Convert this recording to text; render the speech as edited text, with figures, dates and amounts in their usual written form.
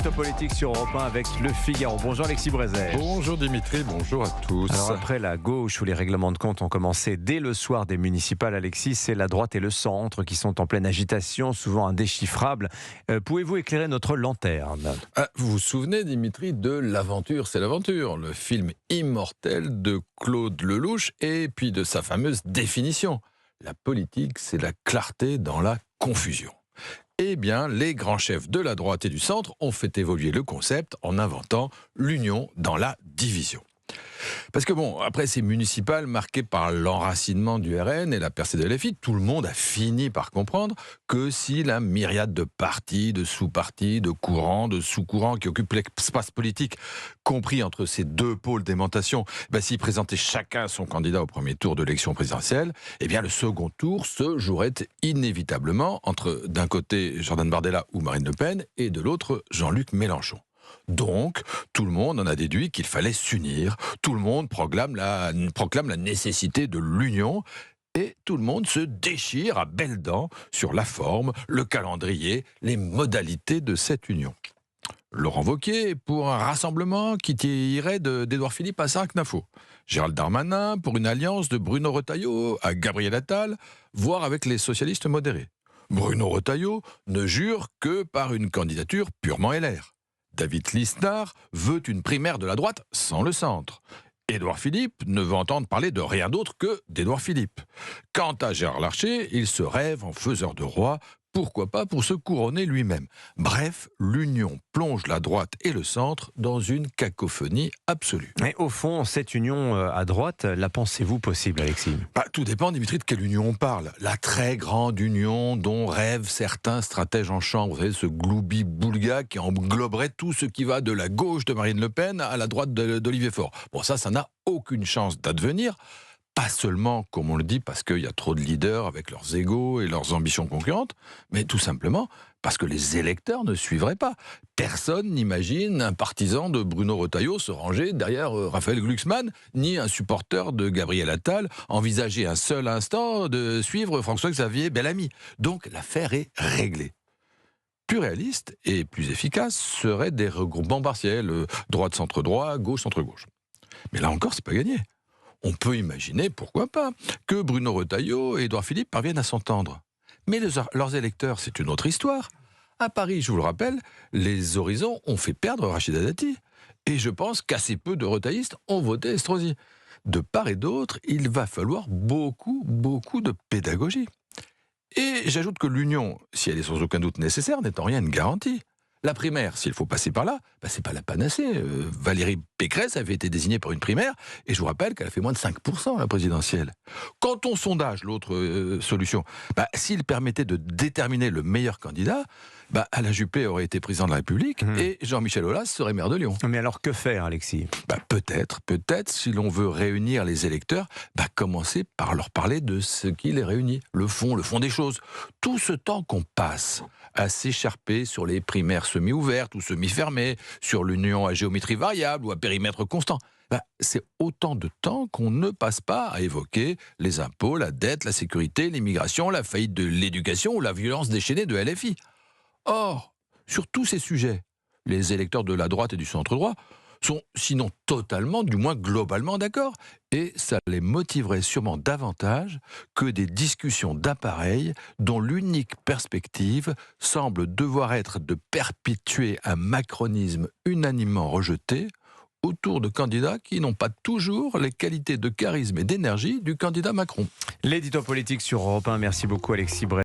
l'édito politique sur Europe 1 avec Le Figaro. Bonjour Alexis Brézet. Bonjour Dimitri, bonjour à tous. Alors après la gauche où les règlements de compte ont commencé dès le soir des municipales, Alexis, c'est la droite et le centre qui sont en pleine agitation, souvent indéchiffrables. Pouvez-vous éclairer notre lanterne ? Vous vous souvenez Dimitri de L'Aventure, c'est l'aventure, le film immortel de Claude Lelouch et puis de sa fameuse définition. La politique, c'est la clarté dans la confusion. Eh bien, les grands chefs de la droite et du centre ont fait évoluer le concept en inventant l'union dans la division. Parce que après ces municipales marquées par l'enracinement du RN et la percée de LFI, tout le monde a fini par comprendre que si la myriade de partis, de sous-partis, de courants, de sous-courants qui occupent l'espace politique, compris entre ces deux pôles d'aimantation, s'ils présentaient chacun son candidat au premier tour de l'élection présidentielle, eh bien le second tour se jouerait inévitablement entre d'un côté Jordan Bardella ou Marine Le Pen et de l'autre Jean-Luc Mélenchon. Donc, tout le monde en a déduit qu'il fallait s'unir, tout le monde proclame la nécessité de l'union, et tout le monde se déchire à belles dents sur la forme, le calendrier, les modalités de cette union. Laurent Wauquiez pour un rassemblement qui irait d'Édouard Philippe à Sark-Nafo. Gérald Darmanin pour une alliance de Bruno Retailleau à Gabriel Attal, voire avec les socialistes modérés. Bruno Retailleau ne jure que par une candidature purement LR. David Lisnard veut une primaire de la droite sans le centre. Édouard Philippe ne veut entendre parler de rien d'autre que d'Édouard Philippe. Quant à Gérard Larcher, il se rêve en faiseur de roi, pourquoi pas pour se couronner lui-même. Bref, l'union plonge la droite et le centre dans une cacophonie absolue. Mais au fond, cette union à droite, la pensez-vous possible, Alexis ? Tout dépend, Dimitri, de quelle union on parle. La très grande union dont rêvent certains stratèges en chambre. Vous savez, ce gloubi-boulga qui engloberait tout ce qui va de la gauche de Marine Le Pen à la droite d'Olivier Faure. Ça n'a aucune chance d'advenir. Pas seulement, comme on le dit, parce qu'il y a trop de leaders avec leurs égos et leurs ambitions concurrentes, mais tout simplement parce que les électeurs ne suivraient pas. Personne n'imagine un partisan de Bruno Retailleau se ranger derrière Raphaël Glucksmann, ni un supporter de Gabriel Attal envisager un seul instant de suivre François-Xavier Bellamy. Donc l'affaire est réglée. Plus réaliste et plus efficace seraient des regroupements partiels, droite-centre-droit, gauche-centre-gauche. Mais là encore, c'est pas gagné. On peut imaginer, pourquoi pas, que Bruno Retailleau et Édouard Philippe parviennent à s'entendre. Mais leurs électeurs, c'est une autre histoire. À Paris, je vous le rappelle, les Horizons ont fait perdre Rachida Dati. Et je pense qu'assez peu de retaillistes ont voté Estrosi. De part et d'autre, il va falloir beaucoup de pédagogie. Et j'ajoute que l'union, si elle est sans aucun doute nécessaire, n'est en rien une garantie. La primaire, s'il faut passer par là, c'est pas la panacée. Valérie Pécresse avait été désignée pour une primaire, et je vous rappelle qu'elle a fait moins de 5% à la présidentielle. Quant au sondage, l'autre solution, s'il permettait de déterminer le meilleur candidat, Alain Juppé aurait été président de la République, et Jean-Michel Aulas serait maire de Lyon. Mais alors que faire, Alexis ? Peut-être, si l'on veut réunir les électeurs, commencer par leur parler de ce qui les réunit, le fond des choses. Tout ce temps qu'on passe à s'écharper sur les primaires semi-ouvertes ou semi-fermées, sur l'union à géométrie variable ou à périmètre constant, c'est autant de temps qu'on ne passe pas à évoquer les impôts, la dette, la sécurité, l'immigration, la faillite de l'éducation ou la violence déchaînée de LFI. Or, sur tous ces sujets, les électeurs de la droite et du centre-droit sont sinon totalement, du moins globalement d'accord. Et ça les motiverait sûrement davantage que des discussions d'appareil dont l'unique perspective semble devoir être de perpétuer un macronisme unanimement rejeté autour de candidats qui n'ont pas toujours les qualités de charisme et d'énergie du candidat Macron. L'édito politique sur Europe 1, merci beaucoup Alexis Brézet.